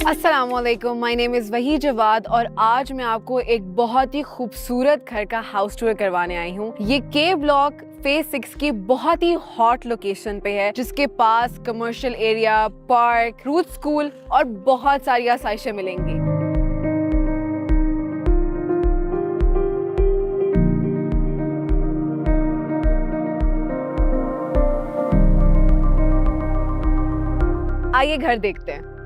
अस्सलामुअलैकुम, my name is वही जवाद और आज मैं आपको एक बहुत ही खूबसूरत घर का हाउस टूर करवाने आई हूँ। ये के ब्लॉक फेज 6 की बहुत ही हॉट लोकेशन पे है, जिसके पास commercial area, park, route school और बहुत सारी आसाइशें मिलेंगी। आइए घर देखते हैं।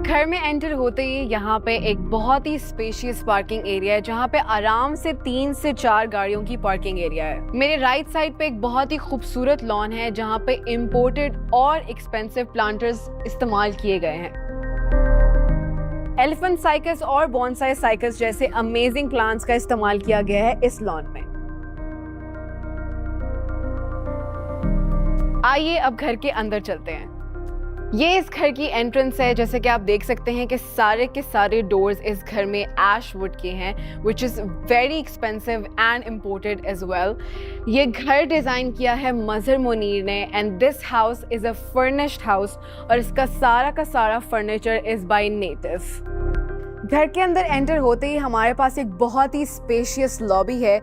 घर में एंटर होते ही यहाँ पे एक बहुत ही स्पेशियस पार्किंग एरिया है, जहाँ पे आराम से 3 से 4 गाड़ियों की पार्किंग एरिया है। मेरे राइट साइड पे एक बहुत ही खूबसूरत लॉन है, जहाँ पे इम्पोर्टेड और एक्सपेंसिव प्लांटर्स इस्तेमाल किए गए हैं। एलिफेंट साइकस और बॉन्साई साइकस जैसे अमेजिंग प्लांट्स का इस्तेमाल किया गया है इस लॉन में। आइए अब घर के अंदर चलते हैं। ये इस घर की एंट्रेंस है। जैसे कि आप देख सकते हैं कि सारे के सारे डोर्स इस घर में ऐश वुड के हैं, which is very expensive and imported as well. ये घर डिज़ाइन किया है मजहर मुनीर ने and this house is a furnished house और इसका सारा का सारा फर्नीचर इज़ बाय नेटिव। घर के अंदर एंटर होते ही हमारे पास एक बहुत ही स्पेशियस लॉबी है।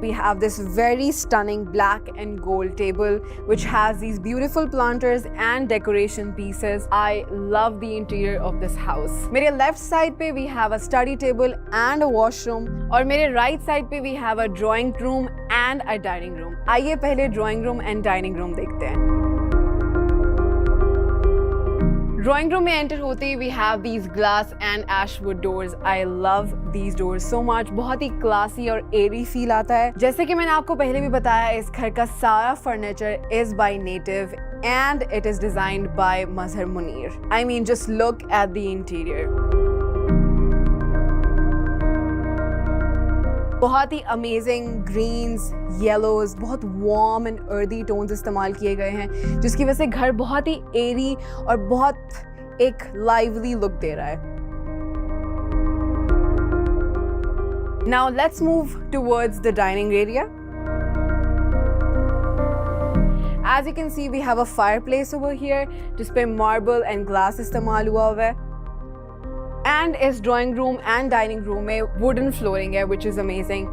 We have this very stunning black and gold table which has these beautiful planters and decoration pieces. I love the interior of this house. मेरे left side पे we have a study table and a washroom और मेरे right side पे we have a drawing room and a dining room. आइए पहले drawing room and dining room देखते हैं। Drawing room में एंटर होते ही we have these glass and ashwood doors. I love these doors so much. बहुत ही क्लासी और एरी फील आता है। जैसे कि मैंने आपको पहले भी बताया, इस घर का सारा furniture is by native and it is designed by Mazhar Munir. I mean just look at the interior. बहुत ही अमेजिंग ग्रीन्स, येलोज, बहुत वार्म एंड अर्दी टोन्स इस्तेमाल किए गए हैं, जिसकी वजह से घर बहुत ही एरी और बहुत एक लाइवली लुक दे रहा है। Now let's move towards the dining area. As you can see, we have a fireplace over here, जिसपे मार्बल एंड ग्लास इस्तेमाल हुआ है। And इस drawing room and dining room में वुडन फ्लोरिंग है, which is amazing.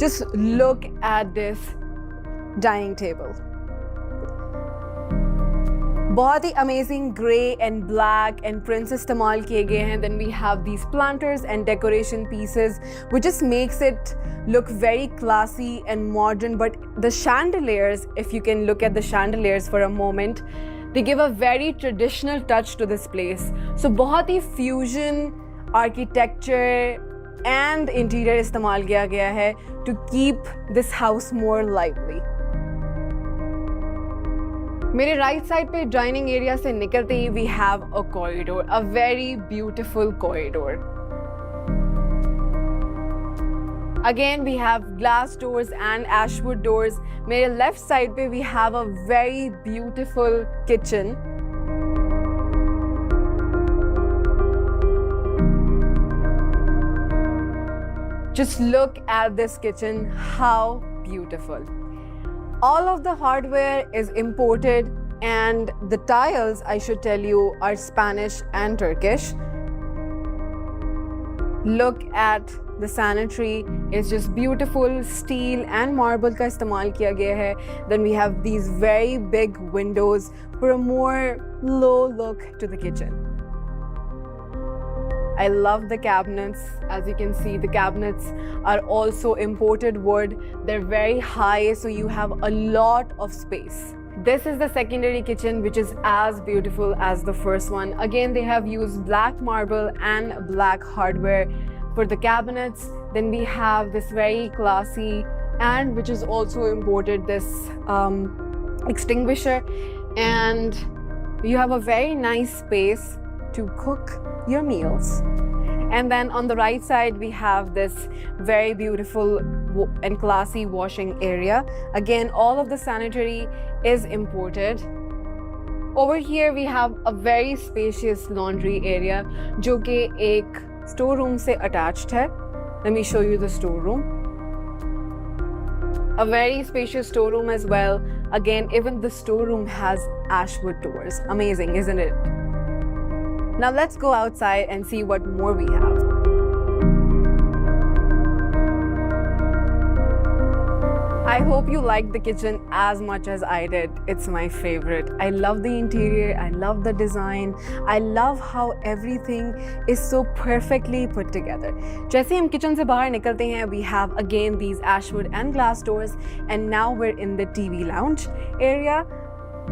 Just look at this dining table. बहुत ही amazing grey and black and prints इस्तेमाल किए गए हैं. Then we have these planters and decoration pieces, which just makes it look very classy and modern. But the chandeliers, if you can look at the chandeliers for a moment, they give a very traditional touch to this place. So बहुत ही fusion architecture and interior इस्तेमाल किया गया है to keep this house more lively. मेरे right side पे dining area से निकलते ही we have a corridor, a very beautiful corridor. Again, we have glass doors and ashwood doors. मेरे left side पे we have a very beautiful kitchen. Just look at this kitchen, how beautiful. All of the hardware is imported and the tiles, I should tell you, are Spanish and Turkish. Look at the sanitary, it's just beautiful steel and marble का इस्तेमाल किया गया है. Then we have these very big windows for a more low look to the kitchen. I love the cabinets. As you can see, the cabinets are also imported wood. They're very high, so you have a lot of space. This is the secondary kitchen, which is as beautiful as the first one. Again, they have used black marble and black hardware for the cabinets. Then we have this very classy and which is also imported, this extinguisher, and you have a very nice space to cook your meals. And then on the right side we have this very beautiful and classy washing area. Again, all of the sanitary is imported. Over here we have a very spacious laundry area जो कि एक store room से attached है. Let me show you the storeroom. A very spacious storeroom as well. Again, even the storeroom has ashwood doors. Amazing, isn't it? Now let's go outside and see what more we have. I hope you liked the kitchen as much as I did. It's my favorite. I love the interior, I love the design, I love how everything is so perfectly put together. जैसे हम kitchen से बाहर निकलते हैं, we have again these ashwood and glass doors, and now we're in the TV lounge area.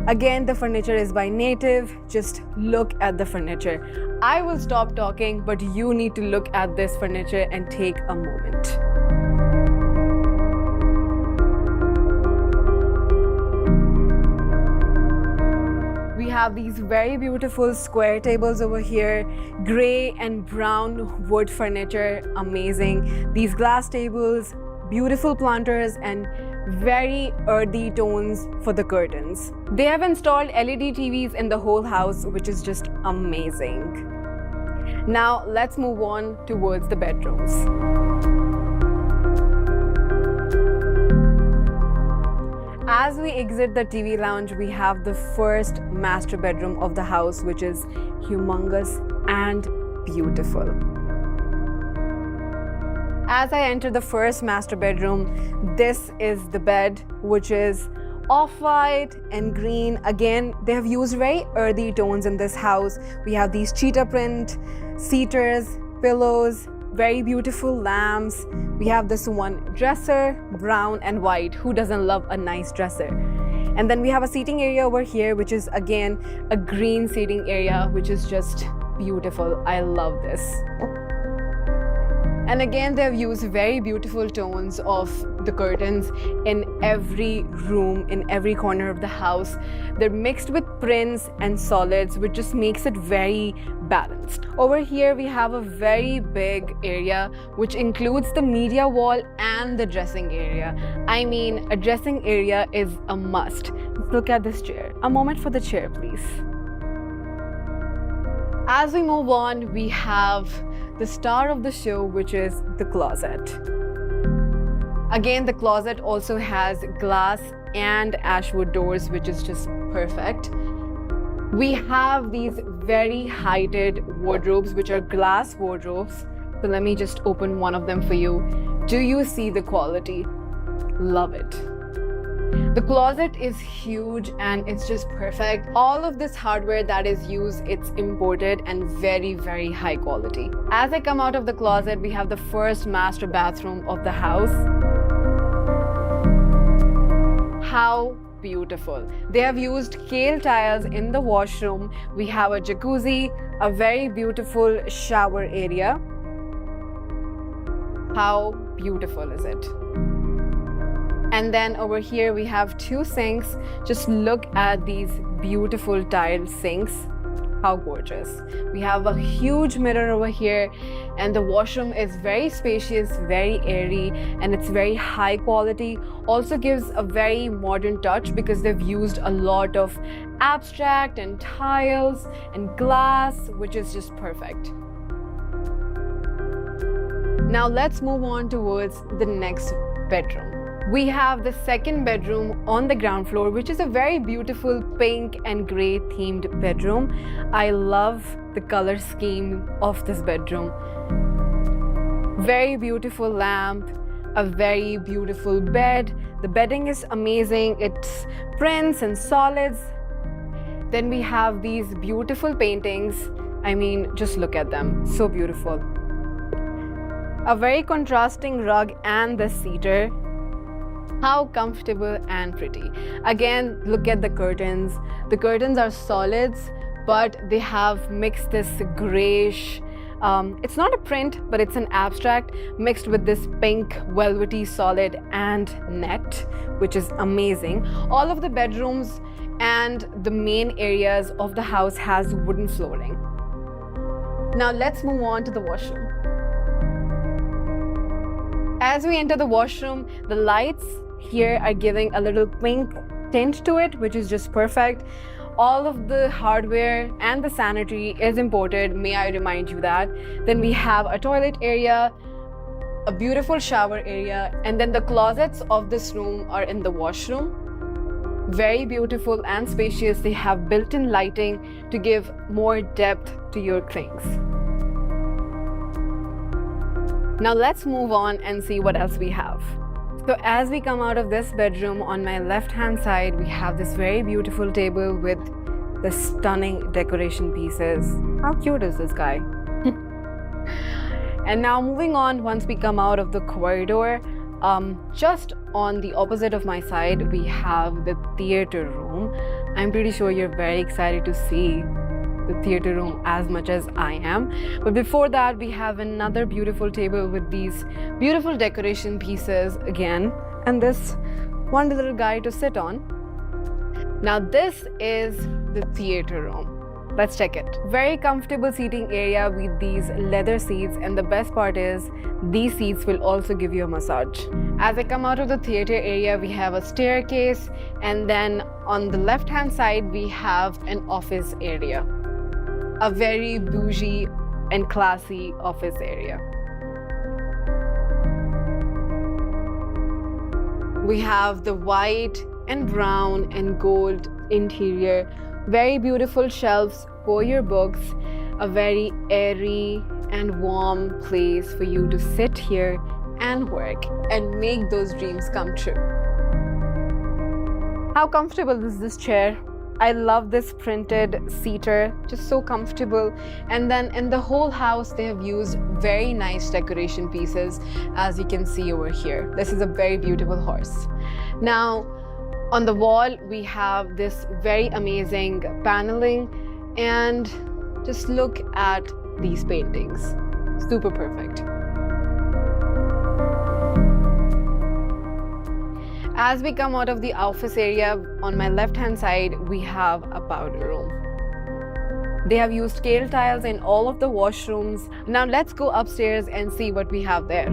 Again, the furniture is by Native. Just look at the furniture. I will stop talking, but you need to look at this furniture and take a moment. We have these very beautiful square tables over here, gray and brown wood furniture, amazing. These glass tables, beautiful planters, and very earthy tones for the curtains. They have installed LED TVs in the whole house, which is just amazing. Now let's move on towards the bedrooms. As we exit the TV lounge, we have the first master bedroom of the house, which is humongous and beautiful. As I enter the first master bedroom, this is the bed, which is off-white and green. Again, they have used very earthy tones in this house. We have these cheetah print seaters, pillows, very beautiful lamps. We have this one dresser, brown and white. Who doesn't love a nice dresser? And then we have a seating area over here, which is again a green seating area, which is just beautiful. I love this. And again, they have used very beautiful tones of the curtains in every room, in every corner of the house. They're mixed with prints and solids, which just makes it very balanced. Over here, we have a very big area, which includes the media wall and the dressing area. I mean, a dressing area is a must. Look at this chair. A moment for the chair, please. As we move on, we have the star of the show, which is the closet. Again, the closet also has glass and ashwood doors, which is just perfect. We have these very heighted wardrobes, which are glass wardrobes. So let me just open one of them for you. Do you see the quality? Love it. The closet is huge and it's just perfect. All of this hardware that is used, it's imported and very, very high quality. As I come out of the closet, we have the first master bathroom of the house. How beautiful. They have used kale tiles in the washroom. We have a jacuzzi, a very beautiful shower area. How beautiful is it? And then over here we have two sinks. Just look at these beautiful tiled sinks. How gorgeous. We have a huge mirror over here, and the washroom is very spacious, very airy, and it's very high quality. Also gives a very modern touch because they've used a lot of abstract and tiles and glass, which is just perfect. Now let's move on towards the next bedroom. We have the second bedroom on the ground floor, which is a very beautiful pink and gray themed bedroom. I love the color scheme of this bedroom. Very beautiful lamp, a very beautiful bed. The bedding is amazing. It's prints and solids. Then we have these beautiful paintings. I mean, just look at them. So beautiful. A very contrasting rug and the seater. How comfortable and pretty. Again, look at the curtains. The curtains are solids, but they have mixed this grayish, it's not a print, but it's an abstract mixed with this pink velvety solid and net, which is amazing. All of the bedrooms and the main areas of the house has wooden flooring. Now let's move on to the washroom. As we enter the washroom, the lights here are giving a little pink tint to it, which is just perfect. All of the hardware and the sanitary is imported, may I remind you that. Then we have a toilet area, a beautiful shower area, and then the closets of this room are in the washroom. Very beautiful and spacious. They have built-in lighting to give more depth to your things. Now let's move on and see what else we have. So as we come out of this bedroom, on my left-hand side, we have this very beautiful table with the stunning decoration pieces. How cute is this guy? And now moving on, once we come out of the corridor, just on the opposite of my side, we have the theater room. I'm pretty sure you're very excited to see the theater room as much as I am. But before that, we have another beautiful table with these beautiful decoration pieces again, and this one little guy to sit on. Now this is the theater room. Let's check it. Very comfortable seating area with these leather seats, and the best part is these seats will also give you a massage. As I come out of the theater area, we have a staircase, and then on the left hand side we have an office area. A very bougie and classy office area. We have the white and brown and gold interior. Very beautiful shelves for your books. A very airy and warm place for you to sit here and work and make those dreams come true. How comfortable is this chair? I love this printed seater, just so comfortable. And then in the whole house, they have used very nice decoration pieces, as you can see over here. This is a very beautiful horse. Now, on the wall, we have this very amazing paneling, and just look at these paintings. Super perfect. As we come out of the office area, on my left-hand side, we have a powder room. They have used scale tiles in all of the washrooms. Now let's go upstairs and see what we have there.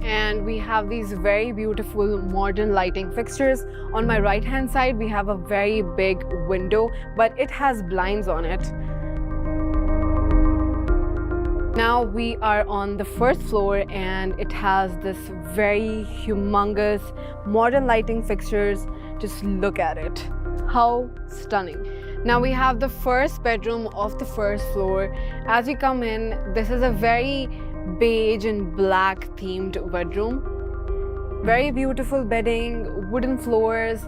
And we have these very beautiful modern lighting fixtures. On my right-hand side, we have a very big window, but it has blinds on it. Now we are on the first floor, and it has this very humongous modern lighting fixtures. Just look at it. How stunning. Now we have the first bedroom of the first floor. As you come in, this is a very beige and black themed bedroom. Very beautiful bedding, wooden floors,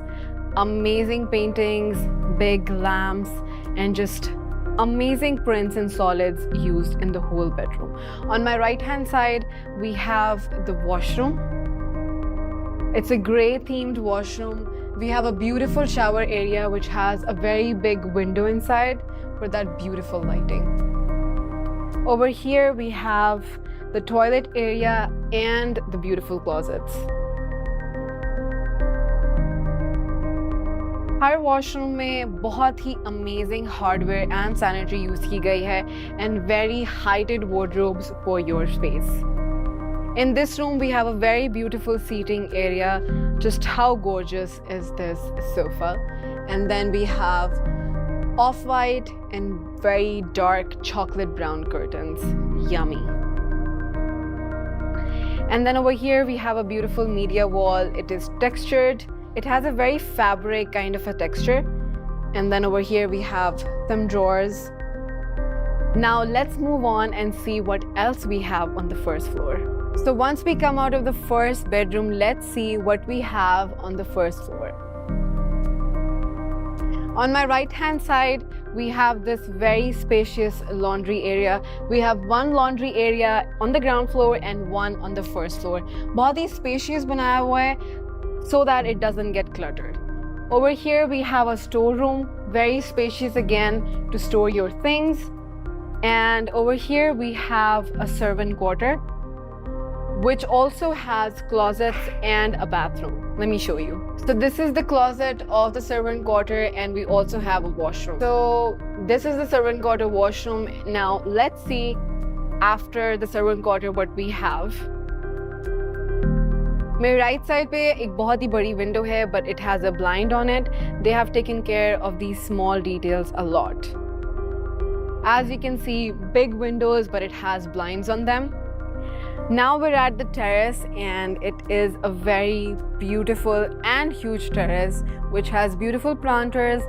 amazing paintings, big lamps, and just amazing prints and solids used in the whole bedroom. On my right hand side, we have the washroom. It's a gray themed washroom. We have a beautiful shower area which has a very big window inside for that beautiful lighting. Over here we have the toilet area and the beautiful closets. हर washroom में बहुत ही amazing hardware and sanitary use की गई है and very heighted wardrobes for your space. In this room we have a very beautiful seating area. Just how gorgeous is this sofa? And then we have off-white and very dark chocolate brown curtains. Yummy. And then over here we have a beautiful media wall. It is textured. It has a very fabric kind of a texture. And then over here we have some drawers. Now let's move on and see what else we have on the first floor. So once we come out of the first bedroom, let's see what we have on the first floor. On my right hand side, we have this very spacious laundry area. We have one laundry area on the ground floor and one on the first floor. बहुत ही spacious बनाया हुआ है so that it doesn't get cluttered. Over here we have a storeroom, very spacious again to store your things. And over here we have a servant quarter, which also has closets and a bathroom. Let me show you. So this is the closet of the servant quarter, and we also have a washroom. So this is the servant quarter washroom. Now let's see after the servant quarter what we have. मेरे right side पे एक बहुत ही बड़ी window है, but it has a blind on it. They have taken care of these small details a lot. As you can see, big windows, but it has blinds on them. Now we're at the terrace, and it is a very beautiful and huge terrace which has beautiful planters,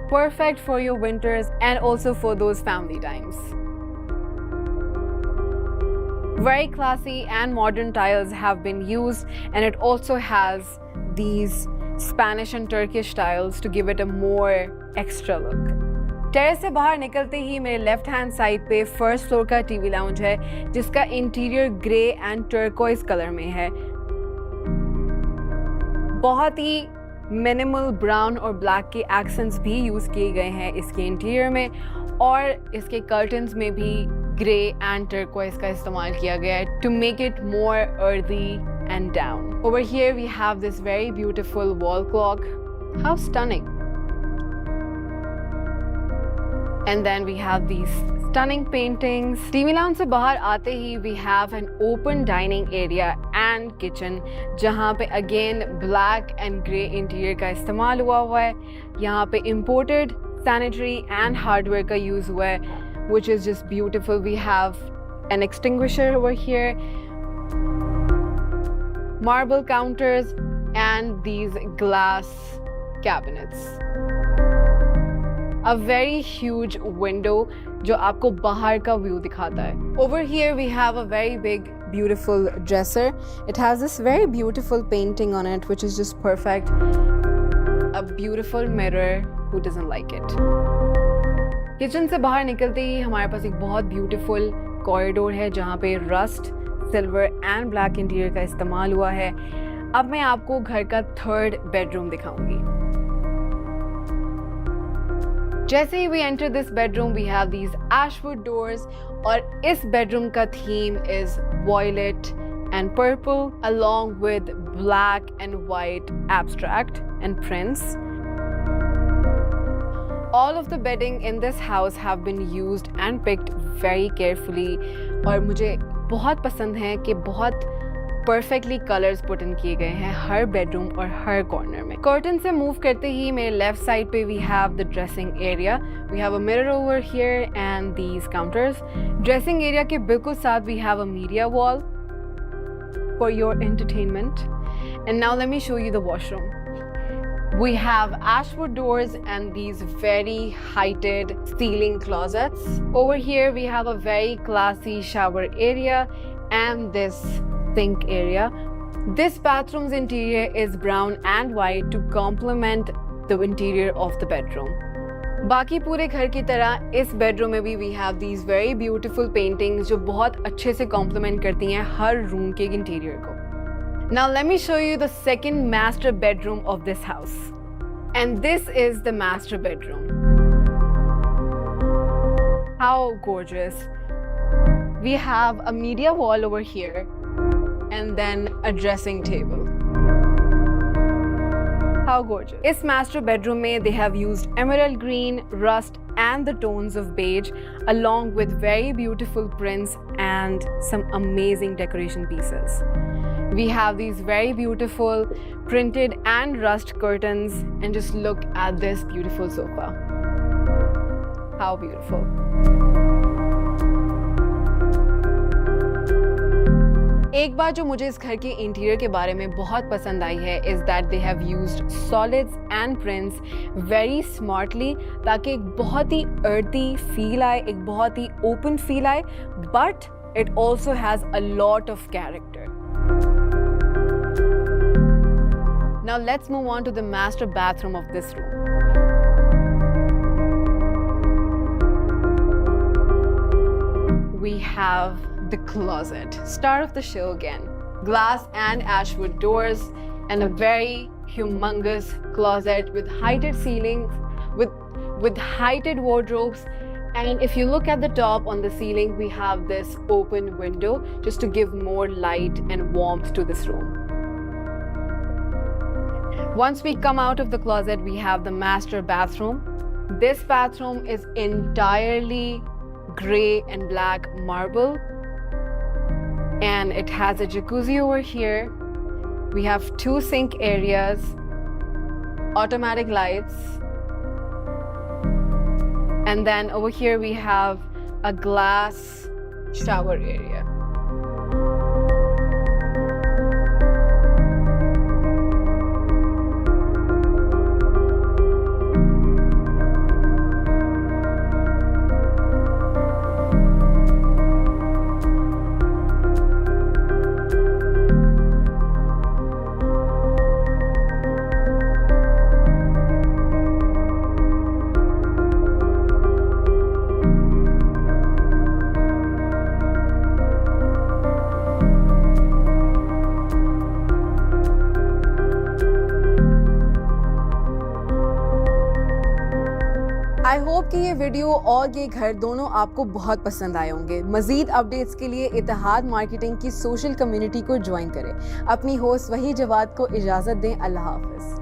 perfect for your winters and also for those family times. Very classy and modern tiles have been used, and it also has these Spanish and Turkish tiles to give it a more extra look. Terrace से बाहर निकलते ही मेरे left hand side पे first floor का TV lounge है, जिसका interior grey and turquoise colour में है. बहुत ही मिनिमल ब्राउन और ब्लैक के एक्सेंट्स भी यूज किए गए हैं इसके इंटीरियर में, और इसके कर्टन्स में भी ग्रे एंड टर्कोइज का इस्तेमाल किया गया है to make it more earthy and down. Over here we have this very beautiful wall clock. How stunning. And then we have these stunning paintings. TV lounge से बाहर आते ही we have an open dining area and kitchen, जहाँ पे again black and grey interior का इस्तेमाल हुआ है. यहाँ पे imported sanitary and hardware का use हुआ है, which is just beautiful. We have an extinguisher over here, marble counters, and these glass cabinets. A very huge window जो आपको बाहर का व्यू दिखाता है. Over here we have a very big beautiful dresser. It has this very beautiful painting on it which is just perfect. A beautiful mirror, who doesn't like it? Kitchen से बाहर निकलते ही हमारे पास एक बहुत ब्यूटीफुल कॉरिडोर है जहाँ पे rust, silver and black interior का इस्तेमाल हुआ है. अब मैं आपको घर का थर्ड बेडरूम दिखाऊंगी. जैसे ही we enter this bedroom we have these ashwood doors, और इस बेडरूम का theme is violet and purple along with black and white abstract and prints. All of the bedding in this house have been used and picked very carefully, और मुझे बहुत पसंद है कि बहुत परफेक्टली कलर्स पुट इन किए गए हैं हर बेडरूम और हर कॉर्नर में. कर्टन से मूव करते ही मेरे लेफ्ट साइड पे we have the dressing area. We have a mirror over here and these counters. Dressing area के बिल्कुल साथ we have a media wall for your entertainment. And now let me show you the washroom. We have ashwood doors and these very heighted ceiling closets. Over here we have a very classy shower area and this sink area. This bathroom's interior is brown and white to complement the interior of the bedroom. बाकी पूरे घर की तरह इस bedroom में भी we have these very beautiful paintings जो बहुत अच्छे से complement करती हैं हर रूम के इंटीरियर को. Now let me show you the second master bedroom of this house. And this is the master bedroom. How gorgeous. We have a media wall over here and then a dressing table. How gorgeous. इस master bedroom में they have used emerald green, rust and the tones of beige along with very beautiful prints and some amazing decoration pieces. We have these very beautiful printed and rust curtains, and just look at this beautiful sofa. How beautiful. एक बात जो मुझे इस घर के interior के बारे में बहुत पसंद आई है is that they have used solids and prints very smartly ताकि एक बहुत ही earthy feel आए, एक बहुत ही open feel आए, but it also has a lot of character. Now let's move on to the master bathroom of this room. We have the closet. Star of the show again. Glass and ashwood doors and a very humongous closet with heighted ceilings, with heighted wardrobes. And if you look at the top on the ceiling, we have this open window just to give more light and warmth to this room. Once we come out of the closet, we have the master bathroom. This bathroom is entirely gray and black marble. And it has a jacuzzi over here. We have 2 sink areas, automatic lights, And then over here we have a glass shower area. I hope कि ये video और ये घर दोनों आपको बहुत पसंद आए होंगे। मजीद अपडेट्स के लिए इत्तेहाद मार्केटिंग की सोशल कम्युनिटी को ज्वाइन करें। अपनी होस्ट वही जवाद को इजाज़त दें। अल्लाह हाफ़िज़।